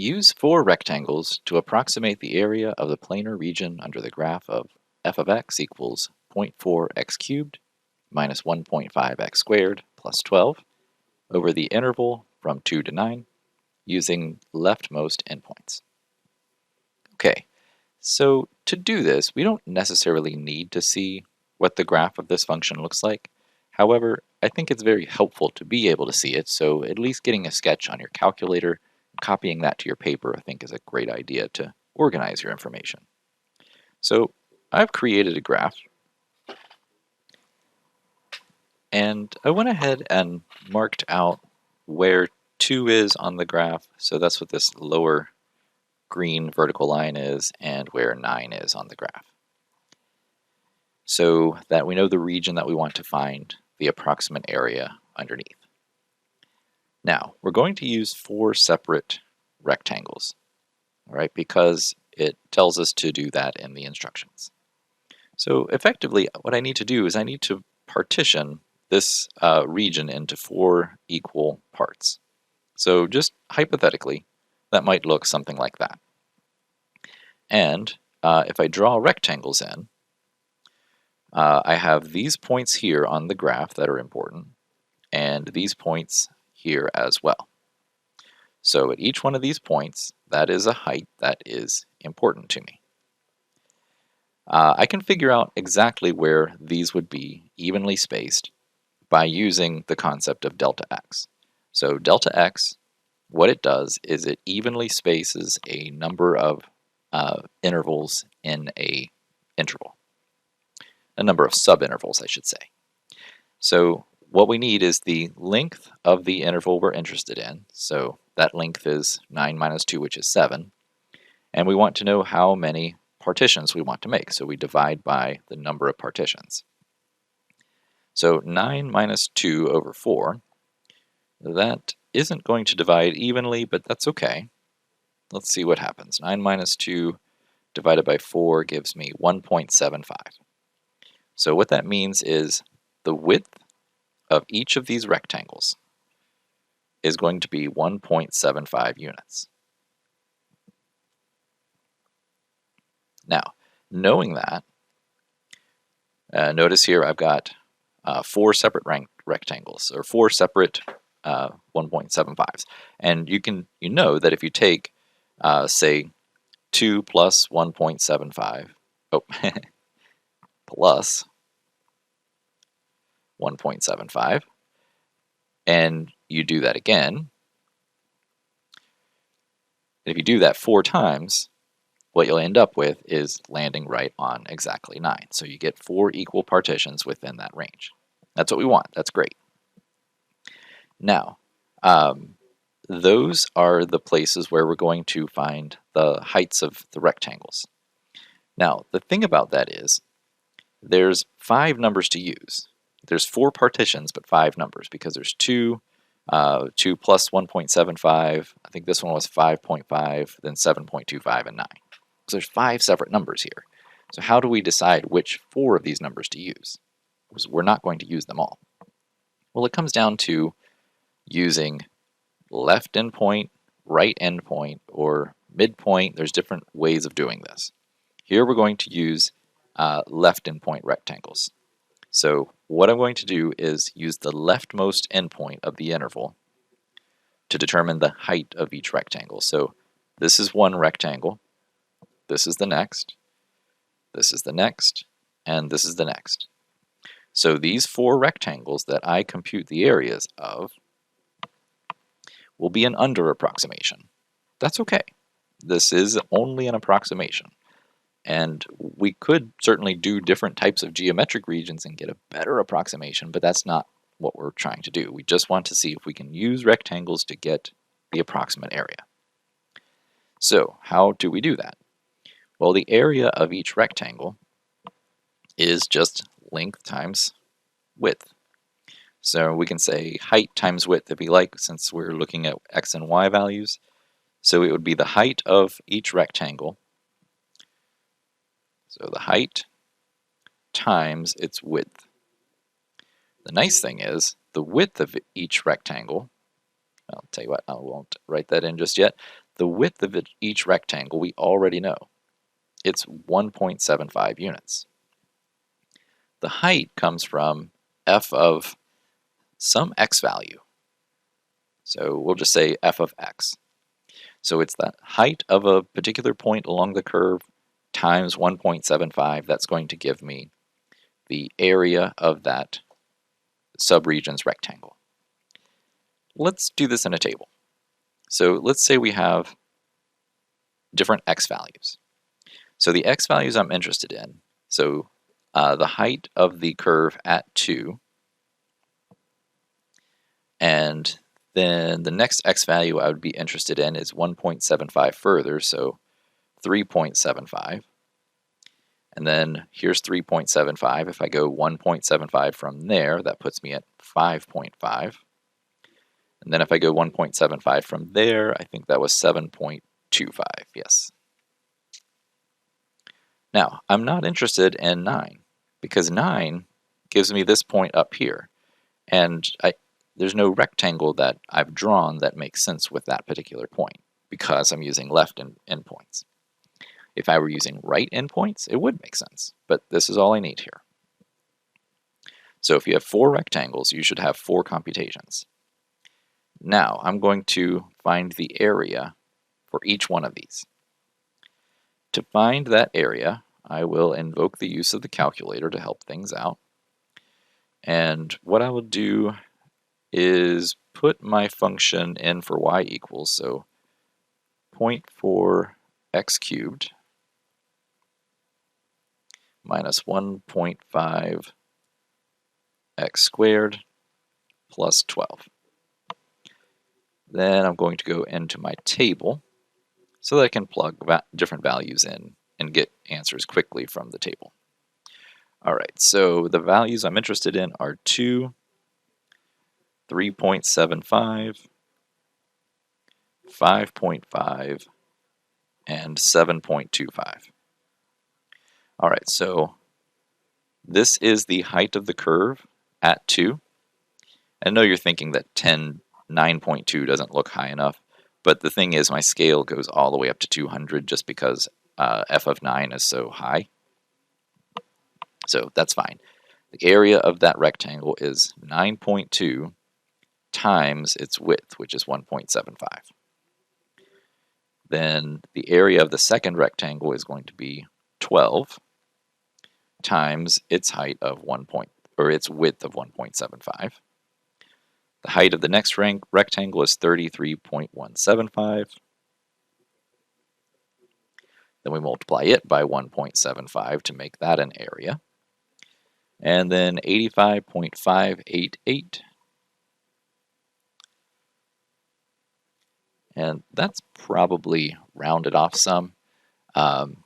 Use four rectangles to approximate the area of the planar region under the graph of f of x equals 0.4 x cubed minus 1.5 x squared plus 12 over the interval from 2 to 9 using leftmost endpoints. Okay, so to do this, we don't necessarily need to see what the graph of this function looks like. However, I think it's very helpful to be able to see it, so at least getting a sketch on your calculator, copying that to your paper, I think is a great idea to organize your information. So I've created a graph, and I went ahead and marked out where 2 is on the graph, so that's what this lower green vertical line is, and where 9 is on the graph, so that we know the region that we want to find the approximate area underneath. Now, we're going to use 4 separate rectangles, all right, because it tells us to do that in the instructions. So effectively, what I need to do is I need to partition this region into 4 equal parts. So just hypothetically, that might look something like that. And if I draw rectangles in, I have these points here on the graph that are important, and these points here as well. So at each one of these points, that is a height that is important to me. I can figure out exactly where these would be evenly spaced by using the concept of delta x. So delta x, what it does is it evenly spaces a number of intervals in a interval. A number of subintervals, I should say. So what we need is the length of the interval we're interested in. So that length is 9 minus 2, which is 7. And we want to know how many partitions we want to make. So we divide by the number of partitions. So 9 minus 2 over 4, that isn't going to divide evenly, but that's okay. Let's see what happens. 9 minus 2 divided by 4 gives me 1.75. So what that means is the width of each of these rectangles is going to be 1.75 units. Now, knowing that, notice here I've got 4 separate rectangles, or 4 separate 1.75s. And you know that if you take, say, 2 plus 1.75, plus 1.75, and you do that again, if you do that 4 times, what you'll end up with is landing right on exactly 9. So you get 4 equal partitions within that range. That's what we want. That's great. Now, those are the places where we're going to find the heights of the rectangles. Now, the thing about that is there's 5 numbers to use. There's 4 partitions, but 5 numbers, because there's 2, 2 plus 1.75, I think this one was 5.5, then 7.25, and 9. So there's 5 separate numbers here. So how do we decide which 4 of these numbers to use? Because we're not going to use them all. Well, it comes down to using left endpoint, right endpoint, or midpoint. There's different ways of doing this. Here we're going to use left endpoint rectangles. So what I'm going to do is use the leftmost endpoint of the interval to determine the height of each rectangle. So this is one rectangle, this is the next, this is the next, and this is the next. So these 4 rectangles that I compute the areas of will be an under approximation. That's okay. This is only an approximation. And we could certainly do different types of geometric regions and get a better approximation, but that's not what we're trying to do. We just want to see if we can use rectangles to get the approximate area. So how do we do that? Well, the area of each rectangle is just length times width. So we can say height times width if you like, since we're looking at x and y values. So it would be the height of each rectangle. So the height times its width. The nice thing is the width of each rectangle, I'll tell you what, I won't write that in just yet. the width of each rectangle we already know. It's 1.75 units. The height comes from f of some x value. So we'll just say f of x. So it's the height of a particular point along the curve times 1.75. That's going to give me the area of that subregion's rectangle. Let's do this in a table. So let's say we have different x values. So the x values I'm interested in, so the height of the curve at 2, and then the next x value I would be interested in is 1.75 further, so 3.75. And then here's 3.75. If I go 1.75 from there, that puts me at 5.5. And then if I go 1.75 from there, I think that was 7.25, yes. Now, I'm not interested in 9, because 9 gives me this point up here. And there's no rectangle that I've drawn that makes sense with that particular point, because I'm using left endpoints. If I were using right endpoints, it would make sense, but this is all I need here. So if you have 4 rectangles, you should have 4 computations. Now, I'm going to find the area for each one of these. To find that area, I will invoke the use of the calculator to help things out. And what I will do is put my function in for y equals, so 0.4 x cubed minus 1.5 x squared plus 12. Then I'm going to go into my table so that I can plug different values in and get answers quickly from the table. All right, so the values I'm interested in are 2, 3.75, 5.5, and 7.25. All right, so this is the height of the curve at 2. I know you're thinking that 9.2 doesn't look high enough, but the thing is my scale goes all the way up to 200 just because f of 9 is so high. So that's fine. The area of that rectangle is 9.2 times its width, which is 1.75. Then the area of the second rectangle is going to be 12 times its height of its width of 1.75. The height of the next rectangle is 33.175. Then we multiply it by 1.75 to make that an area. And then 85.588. And that's probably rounded off some. Let's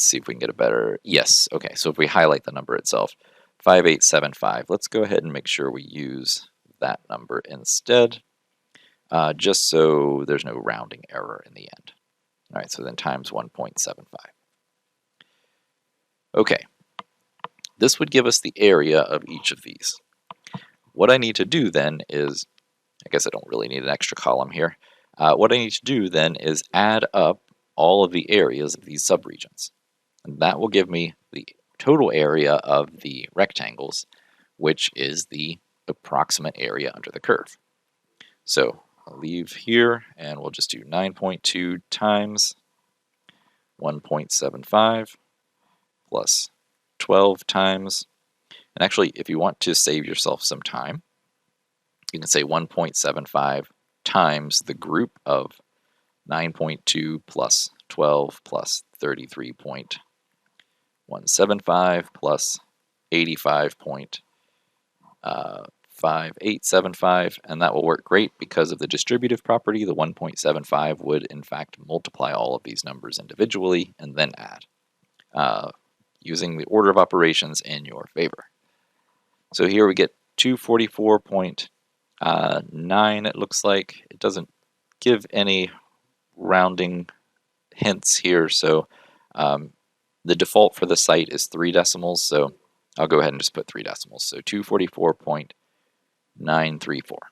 see if we can get a better, yes, okay, so if we highlight the number itself, 5875, let's go ahead and make sure we use that number instead, just so there's no rounding error in the end. All right, so then times 1.75. Okay, this would give us the area of each of these. What I need to do then is, I guess I don't really need an extra column here. What I need to do then is add up all of the areas of these subregions. And that will give me the total area of the rectangles, which is the approximate area under the curve. So I'll leave here and we'll just do 9.2 times 1.75 plus 12 times, and actually if you want to save yourself some time, you can say 1.75 times the group of 9.2 plus 12 plus 33.175 plus 85.5875, and that will work great because of the distributive property. The 1.75 would in fact multiply all of these numbers individually and then add, using the order of operations in your favor. So here we get 244.9, it looks like. It doesn't give any rounding hints here, so the default for the site is 3 decimals, so I'll go ahead and just put 3 decimals, so 244.934.